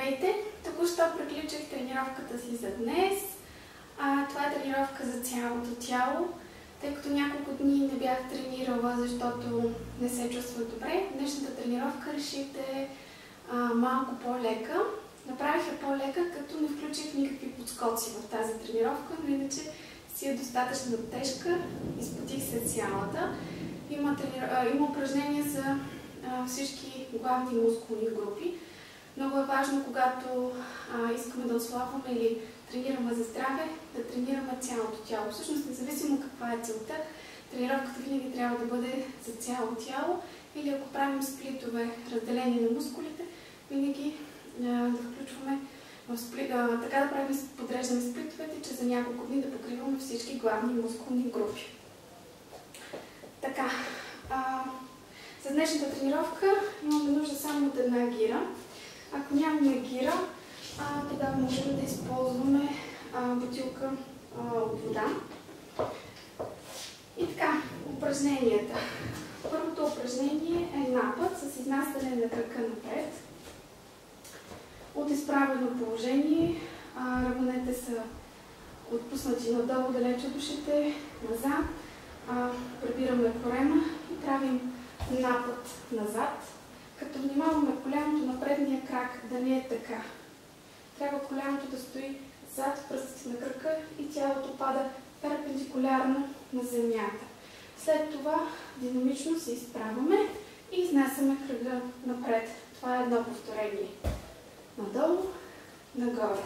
Здравейте! Току-що приключих тренировката си за днес. Това е тренировка за цялото тяло, тъй като няколко дни не бях тренирала, защото не се чувствах добре. Днешната тренировка реших да е малко по-лека. Направих я по-лека, като не включих никакви подскоци в тази тренировка, но иначе си е достатъчно тежка. Изпотих се цялата. Има упражнения за всички главни мускулни групи. Много е важно, когато искаме да отслабваме или тренираме за здраве, да тренираме цялото тяло. Всъщност, независимо каква е целта, тренировката винаги трябва да бъде за цяло тяло, или ако правим сплитове, разделение на мускулите, винаги да включваме така да правим подреждане сплитовете, че за няколко дни да покриваме всички главни мускулни групи. Така, за днешната тренировка имаме нужда само от една гира. Ако нямаме гира, тогава можем да използваме бутилка от вода. И така, упражненията. Първото упражнение е напът с изнасяне на крака напред. От изправено положение раменете са отпуснати надолу, далеч от ушите, назад. Прибираме корема и правим напът назад, като внимаваме коляното на предния крак да не е така. Трябва коляното да стои зад пръстите на крака и тялото пада перпендикулярно на земята. След това динамично се изправяме и изнасяме кръга напред. Това е едно повторение. Надолу, нагоре.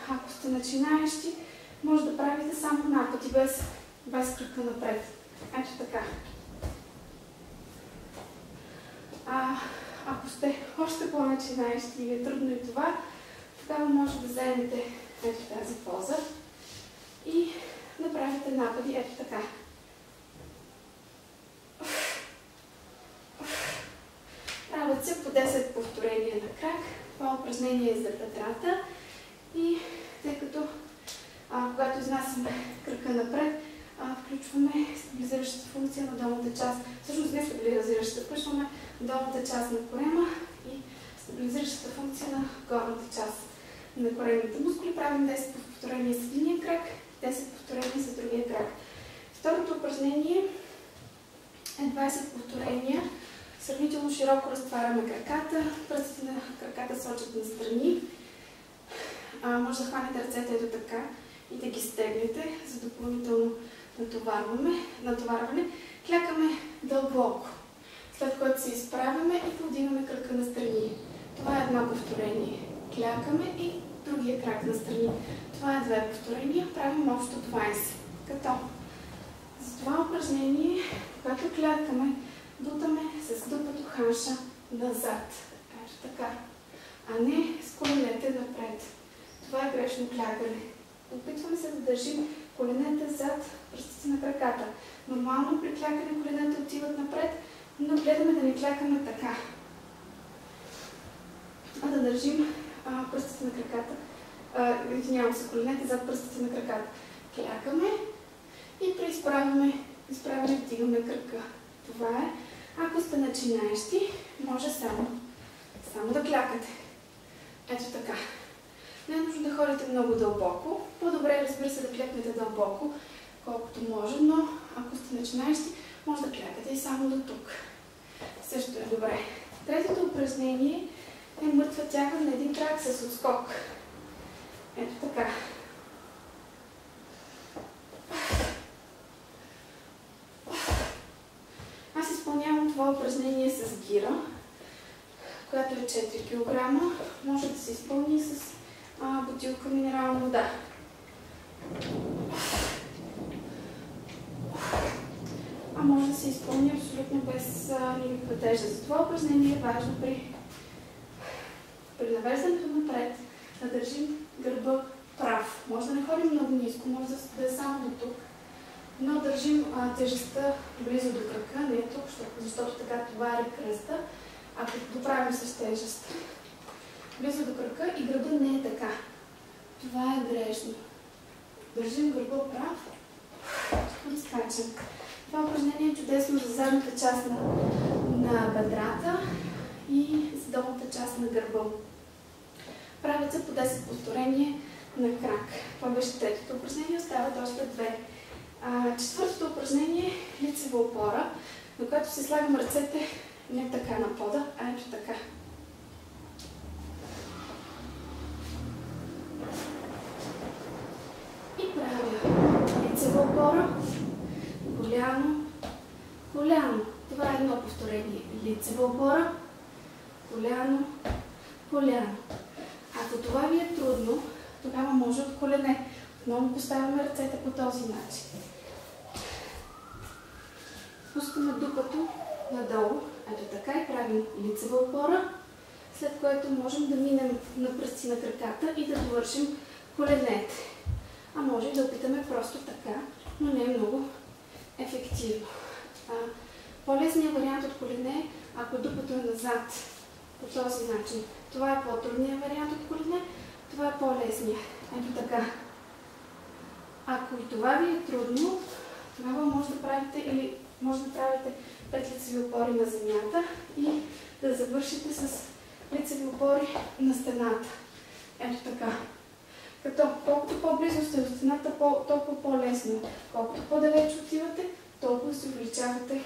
Ако сте начинаещи, може да правите само напъти без крака напред. Ето така. Ако сте още по-начинаещи и е трудно и това, тогава може да вземете ето тази поза и да правите напади ето така. Правят се по 10 повторения на крак. Това упражнение е за бедрата и тъй като когато изнасяме крака напред, включваме стабилизиращата функция на долната част. Всъщност не стабилизиращата, включваме долната част на корема и стабилизиращата функция на горната част на коремните мускули. Правим 10 повторения с единия крак, 10 повторения с другия крак. Второто упражнение е 20 повторения. Сравнително широко разтваряме краката, пръстите на краката сочат настрани. Може да хванете ръцете ето така и да ги стегнете за допълнително натоварване. Клякаме дълбоко, след което се изправяме и повдигаме крака настрани. Това е едно повторение. Клякаме и другия крак настрани. Това е 2 повторения. Правим общо 20. Като за това упражнение, когато клякаме, бутаме с дупето ханша назад. Ето така. А не с коленете напред. Това е грешно клякане. Опитваме се да държим коленете зад пръстите на краката. Нормално при клякане коленете отиват напред, но гледаме да не клякаме така. Да държим пръстите на краката. Извинявам се, коленете зад пръстите на краката. Клякаме и при изправяне вдигаме крака. Това е. Ако сте начинаещи, може само да клякате. Ето така. Не е нужно да ходите много дълбоко. По-добре, разбира се, да клекнете дълбоко, колкото може, но ако сте начинаещи, може да клякате и само до тук. Също е добре. Третото упражнение е мъртва тяга на един крак с отскок. Ето така. Аз изпълнявам това упражнение с гира, която е 4 кг. Може да се изпълни с бутилка минерална вода. Може да се изпълни абсолютно без никаква тежест. За това упражнение е важно при навеждането напред да държим гърба прав. Може да не ходим много ниско, може да е само до тук, но държим тежестта близо до крака, не тук, защото така товари кръста, ако доправим с тежест близо до крака и гърба не е така. Това е грешно. Държим гърба прав, скачам. Това упражнение е чудесно за задната част на бедрата и за долната част на гърба. Правят се по 10 повторения на крак. Това беше третото упражнение, остават още две. Четвъртото упражнение е лицева опора, на което се слагам ръцете не така на пода, а ето така. И правя лицева опора, коляно, коляно. Това е едно повторение. Лицева опора, коляно, коляно. Ако това ви е трудно, тогава може от колене. Отново поставяме ръцете по този начин. Пускаме дупето надолу, ето така, и правим лицева опора, след което можем да минем на пръсти на краката и да довършим коленете. А може и да опитаме просто така, но не е много ефективно. По-лесният вариант от колене е, ако дупето е назад по този начин. Това е по-трудният вариант от колене, това е по-лесният. Ето така. Ако и това ви е трудно, тогава може да правите 5 лицеви опори на земята и да завършите с лицеви опори на стената. Ето така. Като колкото по-близо сте до стената, толкова по-лесно. Колкото по-далеч отивате, толкова се увеличавате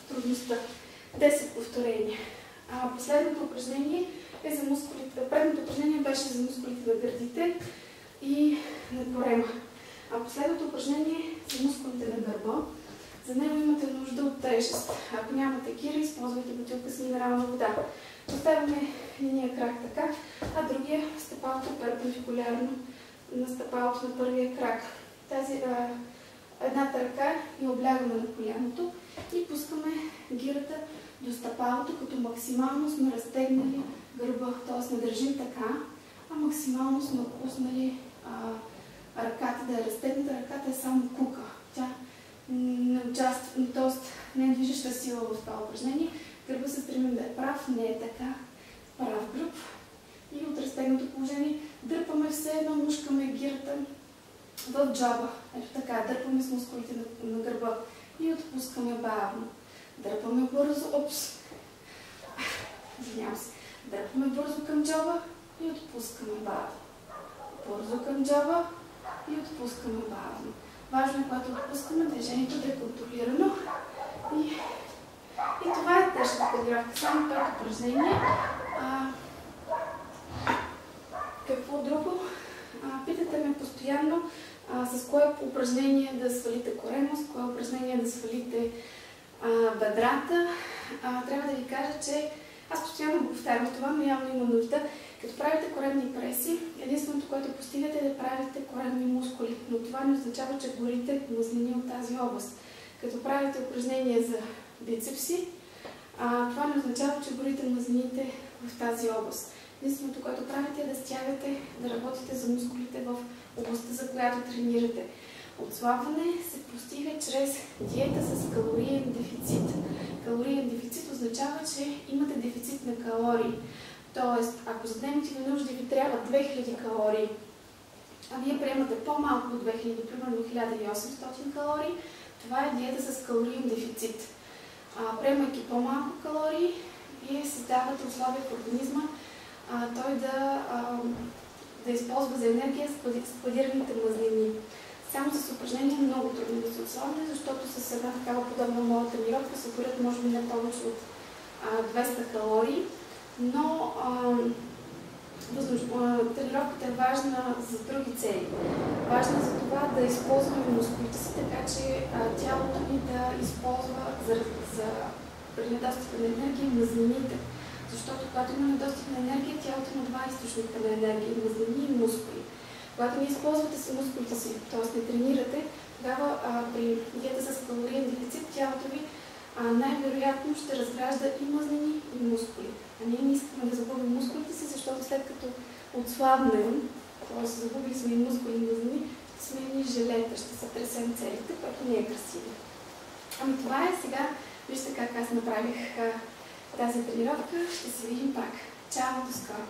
трудността. 10 повторения. Последното упражнение е за мускулите. Предното упражнение беше за мускулите на гърдите и на корема. Последното упражнение е за мускулите на гърба. За него имате нужда от тежест. Ако нямате гира, използвайте бутилка с минерална вода. Поставяме единия крак така, а другия стъпалото перпендикулярно на стъпалото на първия крак. Едната ръка я облягаме на коляното и пускаме гирата до стъпалото, като максимално сме разтегнали гърба. Т.е. не държим така, а максимално сме пуснали ръката да е разтегната. Ръката е само кука. Тя не участва, т.е. не е движеща сила в това упражнение. Гърба се стремим да е прав, не е така. Прав гръб. И от разтегнато положение дърпаме все едно, мушкаме гирата в джоба. Ето така, дърпаме с мускулите на гърба и отпускаме бавно. Дърпаме бързо, извинявам се. Дърпаме бързо към джоба и отпускаме бавно. Бързо към джоба и отпускаме бавно. Важно е, когато отпускаме, движението да е контролирано. И това е тежката тренировка. Само 5 упражнение. Какво друго? Питате ме постоянно с кое упражнение да свалите корема, с кое упражнение да свалите бедрата. Трябва да ви кажа, че аз постоянно го повтарям това, но явно има нужда. Като правите коремни преси, единственото, което постигате е да правите коремни мускули, но това не означава, че горите мазнини от тази област. Като правите упражнения за бицепси, това не означава, че горите мазнините в тази област. Единственото, което правите е да стягате, да работите за мускулите в областта, за която тренирате. Отслабване се постига чрез диета с калориен дефицит. Калориен дефицит означава, че имате дефицит на калории. Тоест, ако за дневните нужди ви трябва 2000 калории, а вие приемате по-малко от 2000, примерно 1800 калории, това е диета с калориен дефицит. Приемайки по-малко калории, вие създавате условия в организма той да използва за енергия складираните мазнини. Само с упражнение е много трудно да се отслабне, защото с една такава подобна моя тренировка се горят може би не повече от 200 калории, но тренировката е важна за други цели. Важна е за това да използваме мускулите си, така че тялото ни да използва при недостиг на енергия мазнините. Защото когато има недостиг на енергия, тялото има два източника на енергия – мазнини и мускули. Когато не използвате с мускулите си, т.е. не тренирате, тогава при диета с калориен дефицит тялото ви най-вероятно ще разгражда и мазнини, и мускули. А ние не искаме да загубим мускулите си, защото след като отслабнем, т.е. загубили сме и мускули и мазнини, ще сме едни желета, ще се тресем целите, което не е красиво. Ами това е сега. Вижте как аз направих тази тренировка. Ще се видим пак. Чао, до скоро!